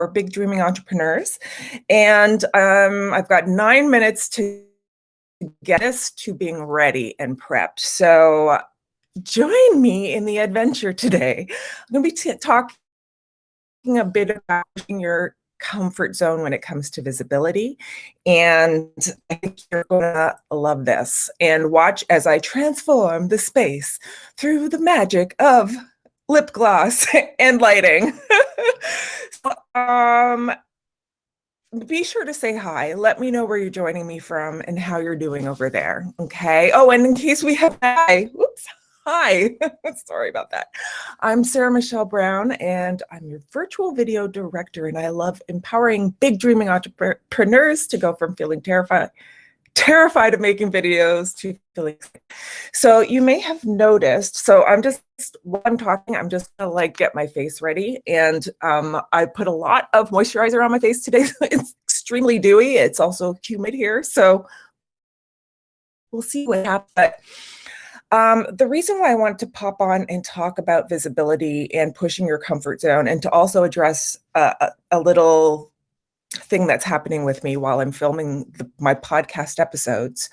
for big dreaming entrepreneurs. And I've got 9 minutes to get us to being ready and prepped. So join me in the adventure today. I'm going to be talking a bit about your comfort zone when it comes to visibility. And I think you're going to love this and watch as I transform the space through the magic of lip gloss and lighting. So, be sure to say hi. Let me know where you're joining me from and how you're doing over there. Okay. Oh, and in case we have hi. Sorry about that. I'm Sarah Michelle Brown, and I'm your virtual video director, and I love empowering big dreaming entrepreneurs to go from feeling terrified of making videos to feeling sick. So you may have noticed, so while I'm talking, I'm just gonna like get my face ready. And I put a lot of moisturizer on my face today. It's extremely dewy. It's also humid here. So we'll see what happens. But the reason why I wanted to pop on and talk about visibility and pushing your comfort zone, and to also address a little thing that's happening with me while I'm filming my podcast episodes.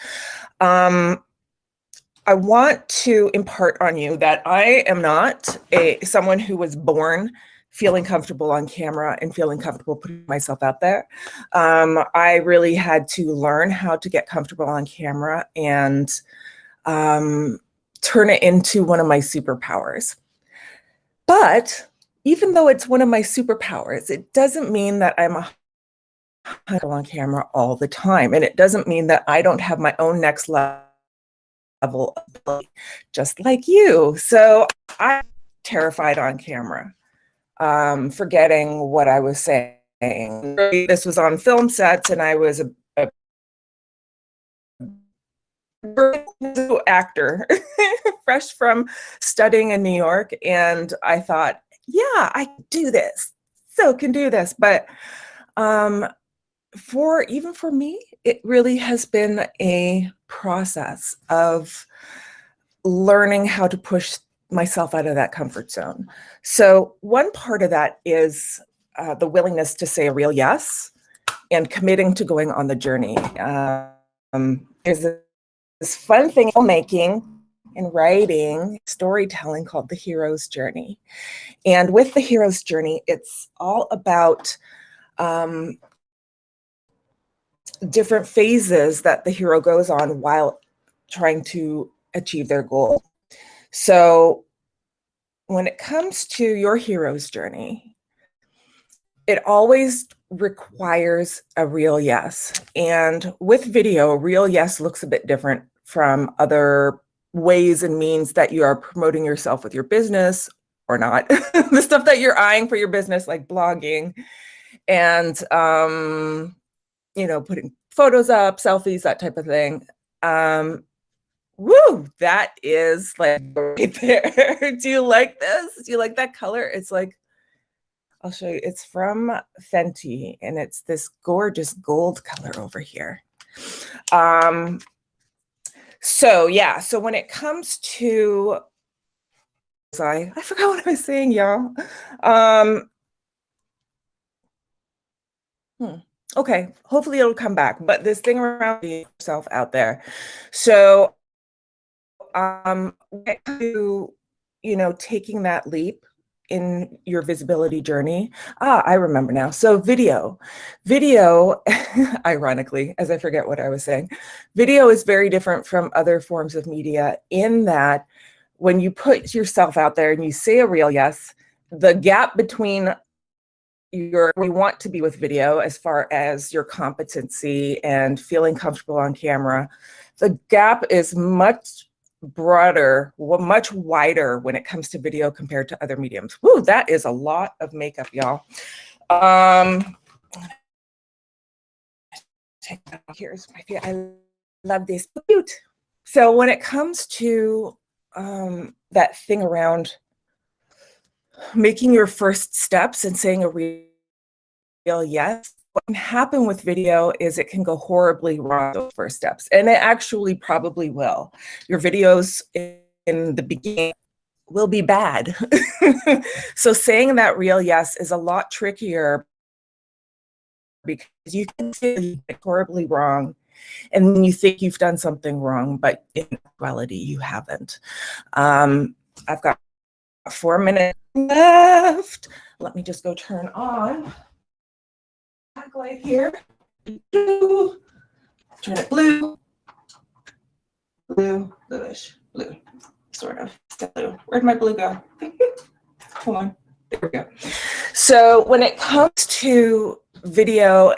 I want to impart on you that I am not someone who was born feeling comfortable on camera and feeling comfortable putting myself out there. I really had to learn how to get comfortable on camera and turn it into one of my superpowers. But even though it's one of my superpowers, it doesn't mean that I'm on camera all the time. And it doesn't mean that I don't have my own next level ability, just like you. So I'm terrified on camera, forgetting what I was saying. This was on film sets, and I was a actor fresh from studying in New York, and I thought, yeah, I can do this, can do this. But for me, it really has been a process of learning how to push myself out of that comfort zone. So one part of that is the willingness to say a real yes and committing to going on the journey. There's this fun thing, filmmaking and writing, storytelling called the hero's journey. And with the hero's journey, it's all about different phases that the hero goes on while trying to achieve their goal. So when it comes to your hero's journey, it always requires a real yes. And with video, a real yes looks a bit different from other ways and means that you are promoting yourself with your business or not. The stuff that you're eyeing for your business, like blogging and, putting photos up, selfies, that type of thing. That is like right there. Do you like this? Do you like that color? It's like, I'll show you. It's from Fenty, and it's this gorgeous gold color over here. So when it comes to, I forgot what I was saying, y'all. Okay, hopefully it'll come back. But this thing around yourself out there. So, taking that leap in your visibility journey. I remember now. So video, ironically, as I forget what I was saying, video is very different from other forms of media in that when you put yourself out there and you say a real yes, the gap between where you want to be with video as far as your competency and feeling comfortable on camera, the gap is much broader, much wider when it comes to video compared to other mediums. Woo, that is a lot of makeup, y'all. Here's my favorite. I love this. Cute. So when it comes to that thing around making your first steps and saying a real yes, what can happen with video is it can go horribly wrong those first steps, and it actually probably will. Your videos in the beginning will be bad. So saying that real yes is a lot trickier because you can feel you get horribly wrong, and then you think you've done something wrong, but in reality, you haven't. I've got 4 minutes left. Let me just go turn on backlight here. Blue. Turn it blue. Blue, bluish, blue, sort of. Blue. Where'd my blue go? Hold on. There we go. So when it comes to video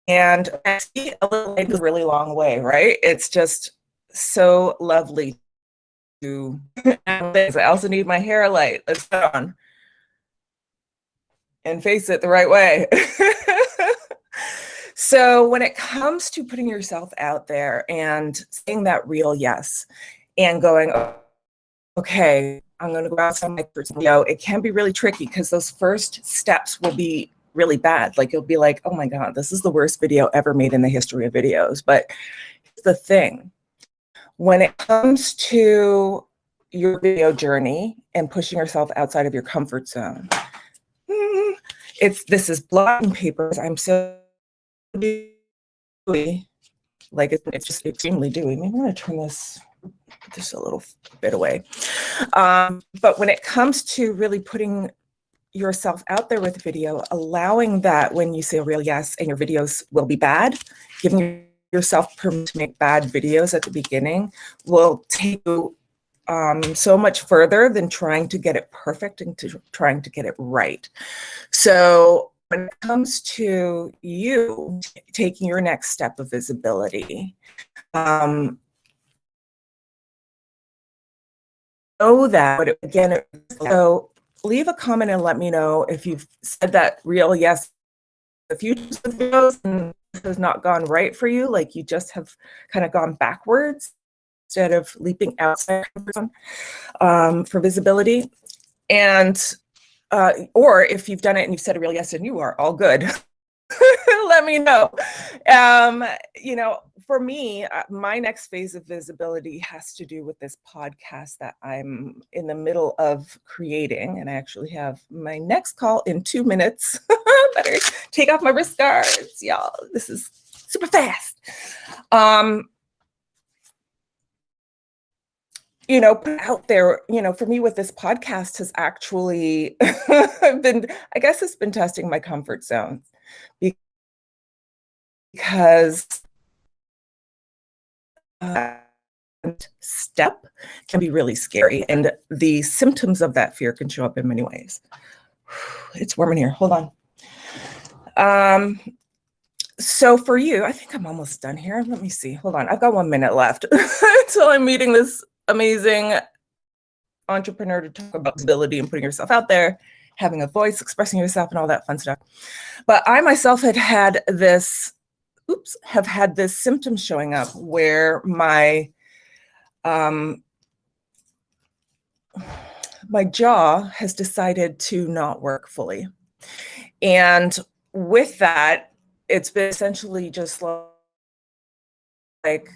and I see a little light is a really long way, right? It's just so lovely to have things. I also need my hair light. Let's put it on and face it the right way. So when it comes to putting yourself out there and saying that real yes and going, okay, I'm going to go outside my video, it can be really tricky because those first steps will be really bad. Like you'll be like, oh my God, this is the worst video ever made in the history of videos. But here's the thing, when it comes to your video journey and pushing yourself outside of your comfort zone, this is blotting papers. I'm so dewy, like it's just extremely dewy. Maybe I'm going to turn this just a little bit away. But when it comes to really putting yourself out there with video, allowing that when you say a real yes and your videos will be bad, giving yourself permission to make bad videos at the beginning will take you so much further than trying to get it perfect and trying to get it right. So when it comes to you taking your next step of visibility, know that, but again, so leave a comment and let me know if you've said that real yes a few videos and it has not gone right for you, like you just have kind of gone backwards instead of leaping outside for visibility. And or if you've done it and you've said a real yes and you are all good, let me know. You know, for me, my next phase of visibility has to do with this podcast that I'm in the middle of creating. And I actually have my next call in 2 minutes. Better take off my wrist guards, y'all. This is super fast. You know, put out there, you know, for me with this podcast has actually been, I guess it's been testing my comfort zone because step can be really scary and the symptoms of that fear can show up in many ways. It's warm in here, hold on. So for you, I think I'm almost done here. Let me see, hold on. I've got 1 minute left until I'm meeting this amazing entrepreneur to talk about visibility and putting yourself out there, having a voice, expressing yourself and all that fun stuff. But I myself have had this symptom showing up where my jaw has decided to not work fully. And with that, it's been essentially just like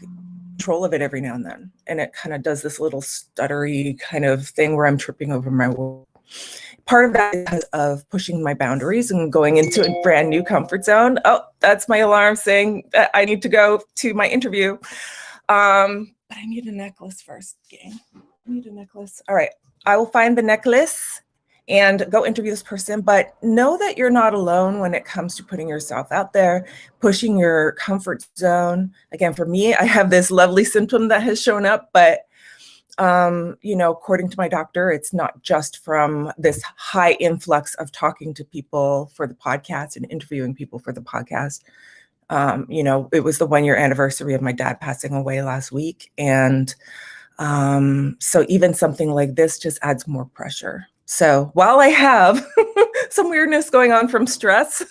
control of it every now and then. And it kind of does this little stuttery kind of thing where I'm tripping over my word. Part of that is because of pushing my boundaries and going into a brand new comfort zone. Oh, that's my alarm saying that I need to go to my interview. But I need a necklace first, gang. I need a necklace. All right, I will find the necklace and go interview this person, but know that you're not alone when it comes to putting yourself out there, pushing your comfort zone. Again, for me, I have this lovely symptom that has shown up, but you know, according to my doctor, it's not just from this high influx of talking to people for the podcast and interviewing people for the podcast. You know, it was the 1-year anniversary of my dad passing away last week. And so even something like this just adds more pressure. So while I have some weirdness going on from stress,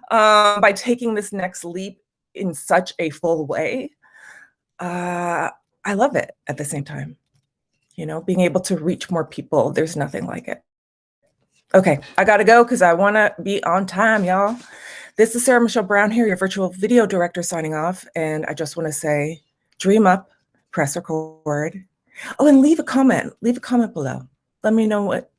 by taking this next leap in such a full way, I love it at the same time. You know, being able to reach more people, there's nothing like it. Okay, I gotta go because I wanna be on time, y'all. This is Sarah Michelle Brown here, your virtual video director signing off. And I just wanna say, dream up, press record. Oh, and leave a comment below. Let me know what